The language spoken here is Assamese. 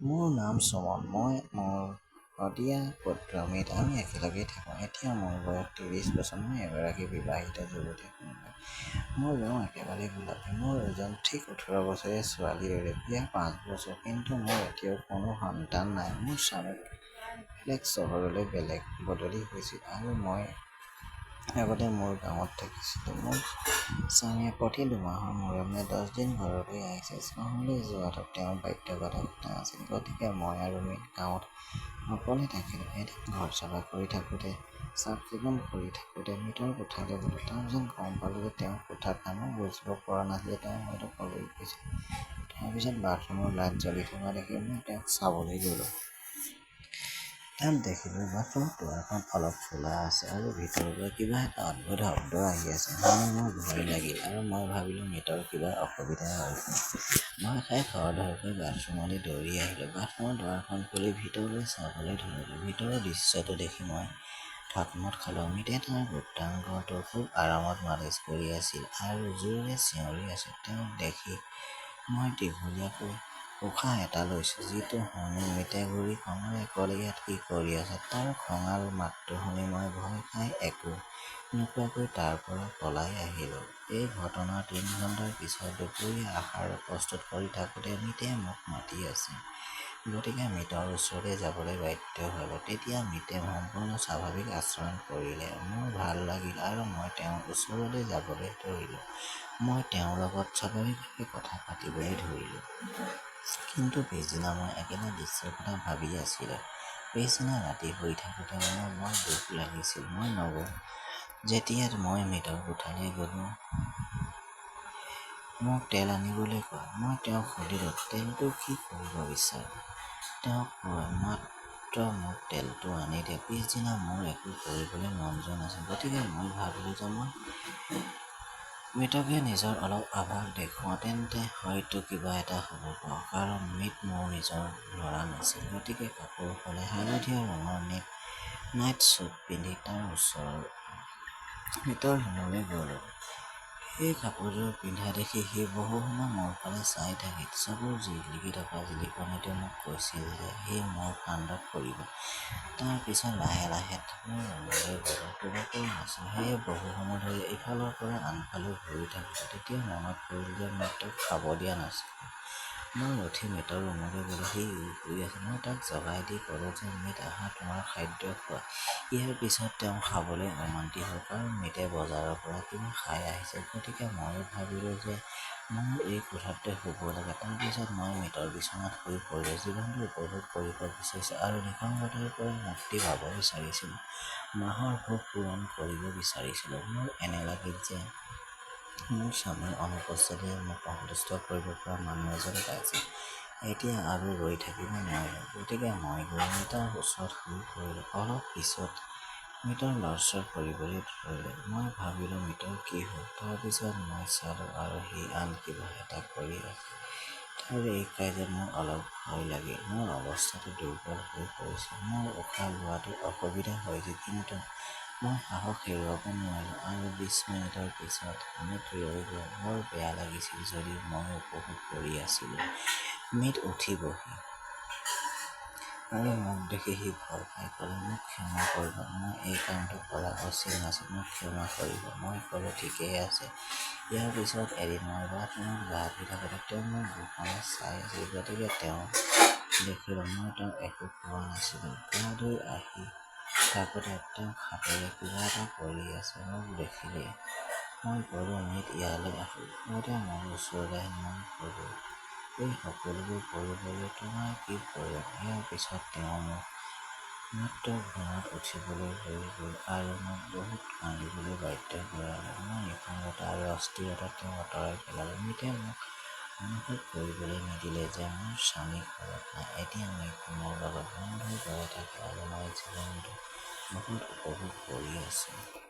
মোৰ নাম সুমন। মই মোৰ শদিয়া পুত্ৰ মিত। আমি একেলগেই থাকোঁ। এতিয়া মোৰ বয়স ৩০ বছৰ। মই এগৰাকী বিবাহিত যুৱতী। মোৰ ৰং একেবাৰে গোলাপী। মোৰ ওজন ঠিক ১৮ বছৰীয়া ছোৱালীৰ দৰে। বিয়া ৫ বছৰ। কিন্তু মোৰ এতিয়াও কোনো সন্তান নাই। মোৰ স্বামী বেলেগ চহৰলৈ বদলি হৈছিল আৰু মই আগতে মোৰ গাঁৱত থাকিছিলোঁ। মোৰ স্বামীয়ে প্ৰতি ২ মাহৰ মূৰে মূৰে ১০ দিন ঘৰলৈ আহিছিল। চহৰলৈ যোৱাটো তেওঁৰ বাধ্যবাধকতা আছিল। গতিকে মই আৰু মিত গাঁৱত অকলে থাকিলোঁ। এদিন ঘৰ চাফা কৰি থাকোঁতে, চাফ-চিকুণ কৰি থাকোঁতে মিতৰ কোঠালৈ গ'লোঁ। তাৰ পিছত গম পালোঁ যে তেওঁৰ কোঠাত মই বুজিব পৰা নাছিলোঁ তেওঁ হয়তো কলৈ গৈছিল। তাৰ পিছত বাথৰুমৰ লাইট জ্বলি থকা দেখি মই তেওঁক চাবলৈ গ'লোঁ। তাত দেখিলোঁ বাথৰুমৰ দুৱাৰখন অলপ খোলা আছে আৰু ভিতৰৰ পৰা কিবা এটা অদ্ভুত শব্দ আহি আছে। শুনি মোৰ ভয় লাগিল আৰু মই ভাবিলোঁ মিতৰ কিবা অসুবিধা হৈছে। ভয় খাই খৰধৰকৈ বাথৰুমলৈ দৌৰি আহিলোঁ। বাথৰুমৰ দুৱাৰখন খুলি ভিতৰলৈ চাবলৈ ধৰিলোঁ। ভিতৰৰ দৃশ্যটো দেখি মই থতমত খালোঁ। মিতে তাৰ গুপ্তাংগটো খুব আৰামত মালিচ কৰি আছিল আৰু জোৰেৰে চিঞৰি আছিল। তেওঁক দেখি মই দীঘলীয়াকৈ উশাহ এটা লৈছোঁ, যিটো শুনি মিতে ঘূৰি খঙেৰে ক'লে, "ইয়াত কি কৰি আছা?" তাৰ খঙাল মাতটো শুনি মই ভয় খাই একো নোকোৱাকৈ তাৰ পৰা পলাই আহিলোঁ। এই ঘটনাৰ ৩ ঘণ্টাৰ পিছত দুপৰীয়া আহাৰ প্ৰস্তুত কৰি থাকোঁতে মিতে মোক মাতি আছে। গতিকে মিতৰ ওচৰলৈ যাবলৈ বাধ্য হ'লোঁ। তেতিয়া মিতে সম্পূৰ্ণ স্বাভাৱিক আচৰণ কৰিলে। মোৰ ভাল লাগিল আৰু মই তেওঁৰ ওচৰলৈ যাবলৈ ধৰিলোঁ। মই তেওঁৰ লগত স্বাভাৱিকভাৱে কথা পাতিবলৈ ধৰিলোঁ। কিন্তু পিছদিনা মই একেটা দৃশ্যৰ কথা ভাবি আছিলোঁ। পিছদিনা ৰাতি শুই থাকোঁতে মোৰ বৰ দুখ লাগিছিল। মই নগৈ যেতিয়া মই মিতৰ কোঠালৈ গ'লোঁ, মোক তেল আনিবলৈ কয়। মই তেওঁক সুধিলোঁ, "তেলটো কি কৰিব বিচাৰে?" তেওঁ কয়, "মাত্ৰ মোক তেলটো আনি দে।" পিছদিনা মোৰ একো কৰিবলৈ মন যোৱা নাছিল। গতিকে মই ভাবিলোঁ যে মই মিতকে নিজৰ অলপ আভাস দেখুৱাওঁ, তেন্তে হয়তো কিবা এটা হ'ব পাৰোঁ। কাৰণ মিত মোৰ নিজৰ ল'ৰা নাছিল। গতিকে কাপোৰ সলাই হালধীয়া ৰঙৰ নাইট ছুট পিন্ধি তাৰ ওচৰৰ মিতৰ ৰুমলৈ গ'লোঁ। সেই কাপোৰযোৰ পিন্ধা দেখি সি বহু সময় মোৰ ফালে চাই থাকিল। চকুৰ জিলিকি থকা জিলিকনিটোৱে মোক কৈছিল যে সি মোৰ কান্ধত পৰিব। তাৰ পিছত লাহে লাহে মোৰ ৰুমলৈ গ'লোঁ। শুব পৰা নাছিলোঁ। সেয়ে বহু সময় ধৰি ইফালৰ পৰা আনফালে ঘূৰি থাকিলোঁ। তেতিয়া মনত পৰিল যে মিতক খাব দিয়া নাছিলোঁ। মই উঠি মিতৰ ৰুমলৈ গ'লোঁ। সি শুই আছিল। মই তাক জগাই দি ক'লোঁ যে, "মিত, আহা, তোমাৰ খাদ্য খোৱা।" ইয়াৰ পিছত তেওঁ খাবলৈ অমান্তি হ'ল। কাৰণ মিতে বজাৰৰ পৰা কিবা খাই আহিছিল। গতিকে ময়ো ভাবিলোঁ যে ময়ো এই কোঠাটোতে শুব লাগে। তাৰ পিছত মই মিতৰ বিচনাত শুই পৰিলোঁ। জীৱনটো উপভোগ কৰিব বিচাৰিছিলোঁ আৰু নিসংগতাৰ পৰা মুক্তি পাব বিচাৰিছিলোঁ। মাহৰ ভোক পূৰণ কৰিব বিচাৰিছিলোঁ। মোৰ এনে লাগিল যে মোৰ স্বামীৰ অনুপস্থিতিয়ে মোক সন্তুষ্ট কৰিব পৰা মানুহ এজন পাইছিল। এতিয়া আৰু ৰৈ থাকিব নোৱাৰিলোঁ। গতিকে মই গৈ মিতৰ ওচৰত শুই পৰিলোঁ। অলপ পিছত মিতৰ লৰচৰ কৰিবলৈ ধৰিলে। মই ভাবিলোঁ মিতৰ কি হ'ল। তাৰ পিছত মই চালোঁ আৰু সি আন কিবা এটা কৰি আছিল। তাৰ এই কাৰ্য্যত মোৰ অলপ ভয় লাগিল। মোৰ অৱস্থাটো দুৰ্বল হৈ পৰিছিল। মোৰ উশাহ লোৱাটো অসুবিধা হৈছিল। কিন্তু মই সাহস হেৰুৱাব নোৱাৰিলোঁ আৰু ২০ মিনিটৰ পিছত মিত ৰৈ গ'ল। বৰ বেয়া লাগিছিল যদিও মই উপভোগ কৰি আছিলোঁ। মিত উঠি বহিল আৰু মোক দেখি সি ভয় খাই ক'লে, "মোক ক্ষমা কৰিব। মই এই কামটো কৰা উচিত নাছিল। মোক ক্ষমা কৰিব।" মই ক'লোঁ, "ঠিকেই আছে।" ইয়াৰ পিছত এদিন মই বাথৰুমত গা ধুই থাকোঁতে তেওঁ মোৰ বুকুখনত চাই আছিল। গতিকে তেওঁ দেখিলোঁ মই তেওঁক একো কোৱা নাছিলোঁ। গা ধুই আহি থাকোঁতে তেওঁ হাতেৰে কিবা এটা কৰি আছে। মোক দেখিলেই মই ক'লোঁ, "মিত, ইয়ালৈ আহক।" লগতে মোৰ ওচৰলৈ আহি মই ক'লোঁ, "এই সকলোবোৰ কৰিবলৈ তোমাৰ কি প্ৰয়োজন?" ইয়াৰ পিছত তেওঁ মোক মাত্ৰ ঘোঁৰাত উঠিবলৈ লৈ গ'ল আৰু মোক বহুত কান্দিবলৈ বাধ্য কৰালে। মোৰ নিসংগতা আৰু অস্থিৰতা তেওঁ আঁতৰাই পেলালে। মিতে মোক অনুভৱ কৰিবলৈ নিদিলে যে মোৰ স্বামী ঘৰত নাই। এতিয়া মিত মোৰ লগত বন্ধুৰ দৰে থাকে আৰু মই জীৱনটো বহুত উপভোগ কৰি আছোঁ।